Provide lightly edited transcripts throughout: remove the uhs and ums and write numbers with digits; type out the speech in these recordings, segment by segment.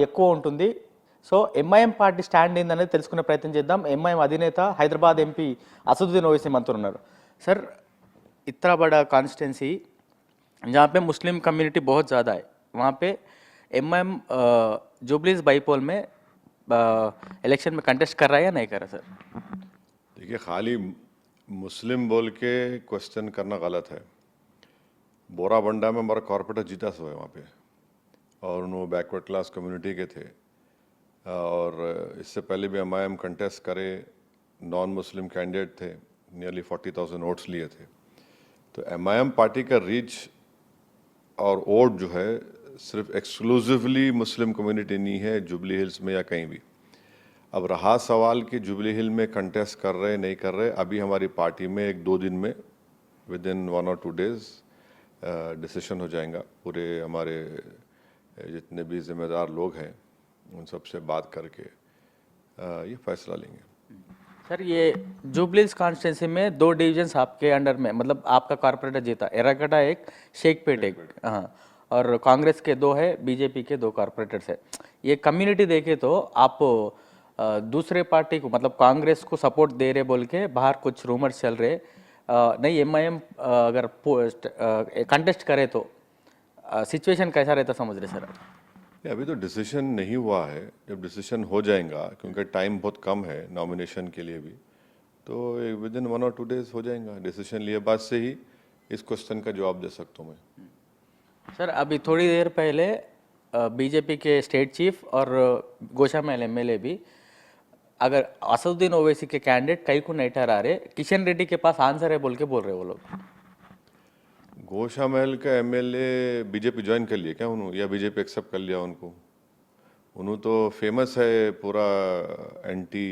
ఎక్కువ ఉంటుంది. So MIM party stand ఏందనేది తెలుసుకునే ప్రయత్నం చేద్దాం. ఎంఐఎం అధినేత హైదరాబాద్ ఎంపీ असदुद्दीन ओवैसी మనతో ఉన్నారు. सर, इतना बड़ा कॉन्स्टिट्यूंसी जहाँ पे मुस्लिम कम्युनिटी बहुत ज़्यादा है, वहाँ पे एमआईएम जुबलीज बाईपोल में इलेक्शन में कंटेस्ट कर रहा है या नहीं कर रहा सर? देखिए, खाली मुस्लिम बोल के क्वेश्चन करना गलत है। बोराबंडा में हमारा कॉर्पोरेटर जीता सो है वहाँ पे, और वो बैकवर्ड क्लास कम्युनिटी के थे, और इससे पहले भी एमआईएम कंटेस्ट करे, नॉन मुस्लिम कैंडिडेट थे, नियरली 40,000 वोट्स लिए थे। तो एमआईएम पार्टी का रीच और वोट जो है सिर्फ एक्सक्लूसिवली मुस्लिम कम्युनिटी नहीं है जुबली हिल्स में या कहीं भी। अब रहा सवाल कि जुबली हिल में कंटेस्ट कर रहे नहीं कर रहे, अभी हमारी पार्टी में 1-2 दिन में विद इन 1 और 2 डेज डिसीजन हो जाएगा। पूरे हमारे जितने भी जिम्मेदार लोग हैं उन सब से बात करके ये फैसला लेंगे। सर, ये जुबलीज कॉन्स्टिट्यूंसी में 2 डिविजन्स आपके अंडर में, मतलब आपका कॉर्पोरेटर जीता, एर्रागड्डा एक, शेखपेट एक, हाँ, और कांग्रेस के 2 है, बीजेपी के 2 कॉर्पोरेटर्स है। ये कम्युनिटी देखे तो आप दूसरे पार्टी को, मतलब कांग्रेस को सपोर्ट दे रहे बोल के बाहर कुछ रूमर्स चल रहे, नहीं एमआईएम अगर कंटेस्ट करे तो सिचुएशन कैसा रहता समझ रहे सर? अभी तो डिसीजन नहीं हुआ है, जब डिसीजन हो जाएगा, क्योंकि टाइम बहुत कम है नॉमिनेशन के लिए भी, तो विद इन 1 और 2 डेज हो जाएगा। डिसीजन लिए बाद से ही इस क्वेश्चन का जवाब दे सकता हूँ मैं। सर, अभी थोड़ी देर पहले बीजेपी के स्टेट चीफ और गोशामहल एमएलए भी, अगर असदुद्दीन ओवैसी के कैंडिडेट कई को नहीं ठहरा रहे, किशन रेड्डी के पास आंसर है बोल के बोल रहे वो लोग। गोशामहल का एमएलए बीजेपी ज्वाइन कर लिए क्या उन्होंने, या बीजेपी एक्सेप्ट कर लिया उनको? उन्होंने तो फेमस है पूरा एंटी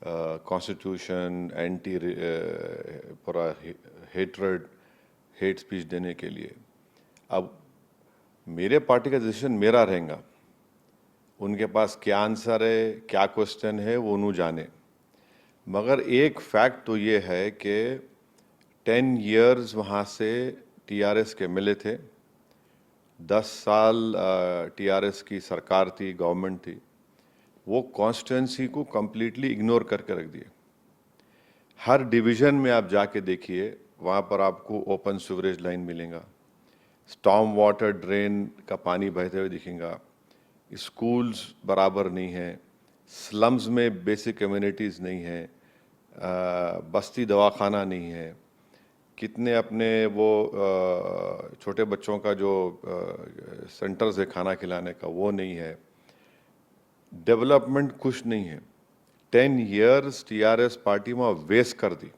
कॉन्स्टिट्यूशन, एंटी पूरा हेट स्पीच देने के लिए। अब मेरे पार्टी का डिसीजन मेरा रहेगा, उनके पास क्या आंसर है, क्या क्वेश्चन है, वो उन्होंने जाने। मगर एक फैक्ट तो ये है कि 10 इयर्स वहाँ से टीआरएस के मिले थे, 10 साल टीआरएस की सरकार थी, गवर्नमेंट थी, वो कॉन्स्टिट्यूंसी को कम्प्लीटली इग्नोर करके रख दिए। हर डिवीज़न में आप जाके देखिए, वहाँ पर आपको ओपन सीवरेज लाइन मिलेगा, स्टॉर्म वाटर ड्रेन का पानी बहते हुए दिखेगा, स्कूल्स बराबर नहीं हैं, स्लम्स में बेसिक कम्युनिटीज़ नहीं हैं, बस्ती दवाखाना नहीं है, कितने अपने वो छोटे बच्चों का जो सेंटर्स है खाना खिलाने का, वो नहीं है। डेवलपमेंट कुछ नहीं है। 10 इयर्स टीआरएस पार्टी वहाँ वेस्ट कर दी।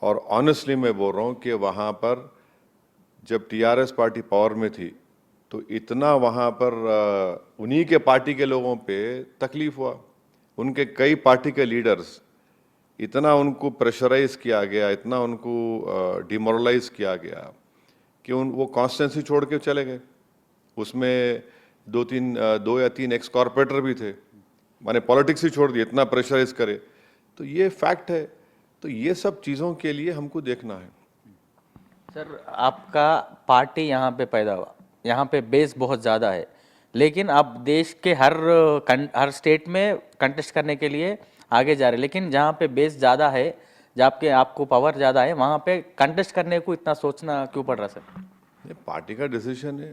और ऑनेस्टली मैं बोल रहा हूँ कि वहाँ पर जब टीआरएस पार्टी पावर में थी तो इतना वहाँ पर उन्हीं के पार्टी के लोगों पे तकलीफ हुआ। उनके कई पार्टी के लीडर्स, इतना उनको प्रेशराइज किया गया, इतना उनको डिमोरलाइज किया गया कि वो कॉन्स्टिट्यूंसी छोड़ के चले गए। उसमें 2 या 3 एक्स कॉर्पोरेटर भी थे, माने पॉलिटिक्स ही छोड़ दिए, इतना प्रेशराइज करे। तो ये फैक्ट है। तो ये सब चीज़ों के लिए हमको देखना है। सर, आपका पार्टी यहाँ पे पैदा हुआ, यहाँ पे बेस बहुत ज़्यादा है, लेकिन आप देश के हर स्टेट में कंटेस्ट करने के लिए आगे जा रहे, लेकिन जहाँ पे बेस ज़्यादा है, जहाँ पे आपको पावर ज़्यादा है, वहाँ पे कंटेस्ट करने को इतना सोचना क्यों पड़ रहा सर? ये पार्टी का डिसीजन है,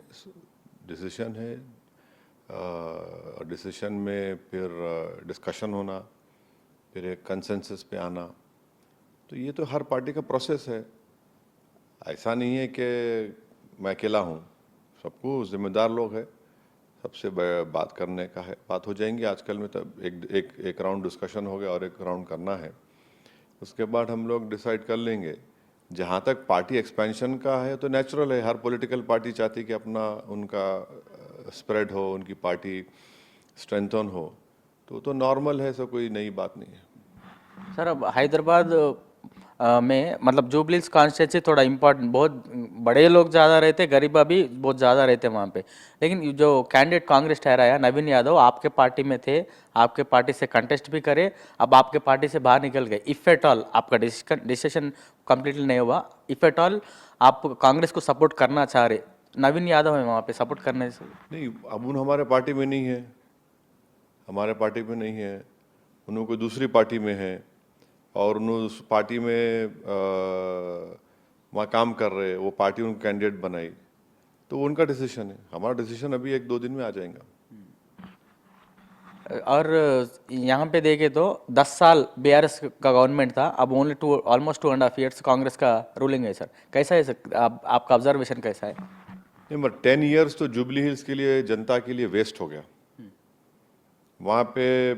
डिसीजन में फिर डिस्कशन होना, फिर एक कंसेंसस पे आना, तो ये तो हर पार्टी का प्रोसेस है। ऐसा नहीं है कि मैं अकेला हूँ, सबको जिम्मेदार लोग हैं, सबसे बात करने का है, बात हो जाएंगी। आजकल में तो एक राउंड डिस्कशन हो गया और एक राउंड करना है, उसके बाद हम लोग डिसाइड कर लेंगे। जहाँ तक पार्टी एक्सपेंशन का है तो नेचुरल है, हर पॉलिटिकल पार्टी चाहती है कि अपना उनका स्प्रेड हो, उनकी पार्टी स्ट्रेंथन हो, तो नॉर्मल है, ऐसा कोई नई बात नहीं है। सर, अब हैदराबाद में, मतलब जुबलीज कॉन्स्टिट्यूंसी थोड़ा इम्पोर्टेंट, बहुत बड़े लोग ज़्यादा रहते, गरीबा भी बहुत ज़्यादा रहते वहाँ पे, लेकिन जो कैंडिडेट कांग्रेस ठहराया नवीन यादव, आपके पार्टी में थे, आपके पार्टी से कंटेस्ट भी करे, अब आपके पार्टी से बाहर निकल गए। इफ़ एट ऑल आपका डिसीजन कंप्लीटली नहीं हुआ, इफ़ एट ऑल आप कांग्रेस को सपोर्ट करना चाह रहे, नवीन यादव है वहाँ पे सपोर्ट करने से। नहीं, अब उन हमारे पार्टी में नहीं है, हमारे पार्टी में नहीं है, उन्होंने कोई दूसरी पार्टी में है और उन्होंने उस पार्टी में वहाँ काम कर रहे, वो पार्टी उनको कैंडिडेट बनाई, तो वो उनका डिसीजन है। हमारा डिसीजन अभी 1-2 दिन में आ जाएगा। और यहाँ पे देखे तो 10 साल बीआरएस का गवर्नमेंट था, अब ओनली ऑलमोस्ट 2.5 ईयर्स कांग्रेस का रूलिंग है सर। कैसा है सर, आपका ऑब्जर्वेशन कैसा है? नहीं, मगर 10 ईयर्स तो जुबली हिल्स के लिए, जनता के लिए वेस्ट हो गया। वहाँ पे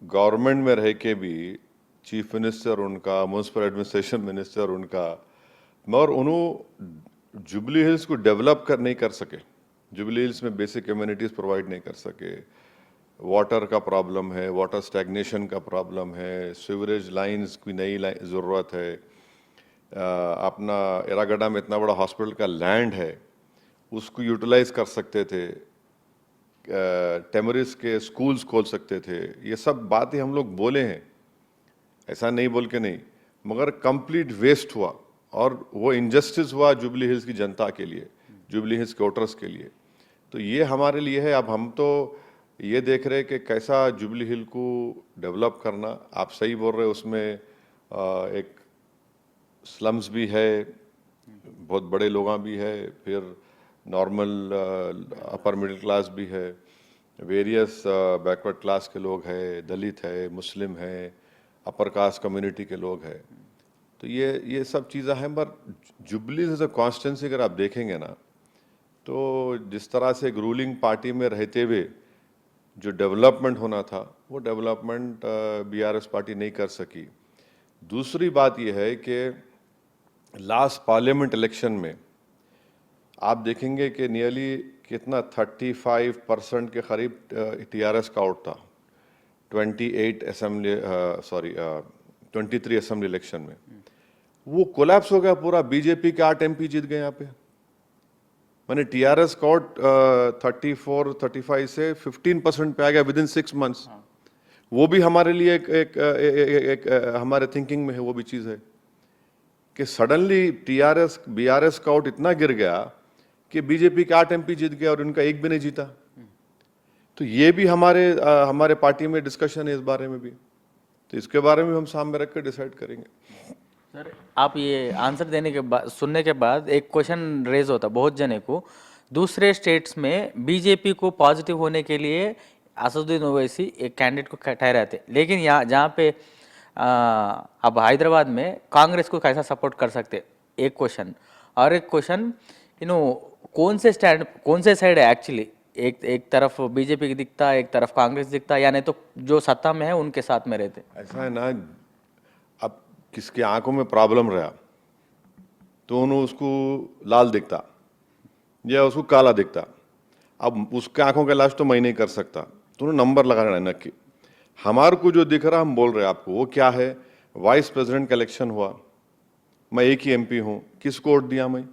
गवर्नमेंट में रह के भी चीफ मिनिस्टर उनका, म्यूनसिपल एडमिनिस्ट्रेशन मिनिस्टर उनका, मगर उन्होंने जुबली हिल्स को डेवलप नहीं कर सके। जुबली हिल्स में बेसिक कम्युनिटीज़ प्रोवाइड नहीं कर सके। वाटर का प्रॉब्लम है, वाटर स्टैग्नेशन का प्रॉब्लम है, सीवरेज लाइंस की नई ज़रूरत है। अपना एरागड्डा में इतना बड़ा हॉस्पिटल का लैंड है, उसको यूटिलाइज कर सकते थे, टेमरिस के स्कूल्स खोल सकते थे। ये सब बातें हम लोग बोले हैं, ऐसा नहीं बोल के नहीं, मगर कंप्लीट वेस्ट हुआ और वो इनजस्टिस हुआ जुबली हिल्स की जनता के लिए, जुबली हिल्स के वोटर्स के लिए। तो ये हमारे लिए है। अब हम तो ये देख रहे हैं कि कैसा जुबली हिल को डेवलप करना। आप सही बोल रहे हैं, उसमें एक स्लम्स भी है, बहुत बड़े लोग भी है, फिर नॉर्मल अपर मिडिल क्लास भी है, वेरियस बैकवर्ड क्लास के लोग हैं, दलित है, मुस्लिम है, अपर कास्ट कम्युनिटी के लोग हैं। तो ये सब चीज़ें हैं। पर जुबली एज अ कॉन्स्टिट्यूंसी अगर आप देखेंगे ना, तो जिस तरह से एक रूलिंग पार्टी में रहते हुए जो डेवलपमेंट होना था, वो डेवलपमेंट बीआरएस पार्टी नहीं कर सकी। दूसरी बात यह है कि लास्ट पार्लियामेंट इलेक्शन में आप देखेंगे कि नियरली कितना 35% के करीब टीआरएस का आउट था 23 असेंबली इलेक्शन में। वो कोलैप्स हो गया पूरा। बीजेपी के 8 एमपी जीत गए यहाँ पे। मैंने टीआरएस का आउट 34-35 से 15% पे आ गया विद इन 6 मंथ्स। वो भी हमारे लिए एक हमारे थिंकिंग में है, वो भी चीज़ है कि सडनली टीआरएस बीआरएस का आउट इतना गिर गया कि बीजेपी के 8 एमपी जीत गया और उनका एक भी नहीं जीता। तो ये भी हमारे पार्टी में डिस्कशन है इस बारे में भी, तो इसके बारे में हम सामने रख कर डिसाइड करेंगे। सर, आप ये आंसर देने के बाद, सुनने के बाद एक क्वेश्चन रेज होता बहुत जने को, दूसरे स्टेट्स में बीजेपी को पॉजिटिव होने के लिए असदुद्दीन ओवैसी एक कैंडिडेट को ठहराते, लेकिन यहाँ जहाँ पे अब हैदराबाद में कांग्रेस को कैसा सपोर्ट कर सकते, एक क्वेश्चन। और एक क्वेश्चन, कौन से साइड है एक्चुअली, एक तरफ बीजेपी की दिखता, एक तरफ कांग्रेस दिखता, या नहीं तो जो सत्ता में है उनके साथ में रहते। ऐसा है ना, अब किसकी आंखों में प्रॉब्लम रहा तो उन्हें उसको लाल दिखता या उसको काला दिखता। अब उसके आंखों का इलाज तो मैं नहीं कर सकता, तो नंबर लगाना है नक्की। हमारे को जो दिख रहा हम बोल रहे हैं आपको, वो क्या है। वाइस प्रेसिडेंट का इलेक्शन हुआ, मैं एक ही एमपी हूँ, किसको वोट दिया मैं?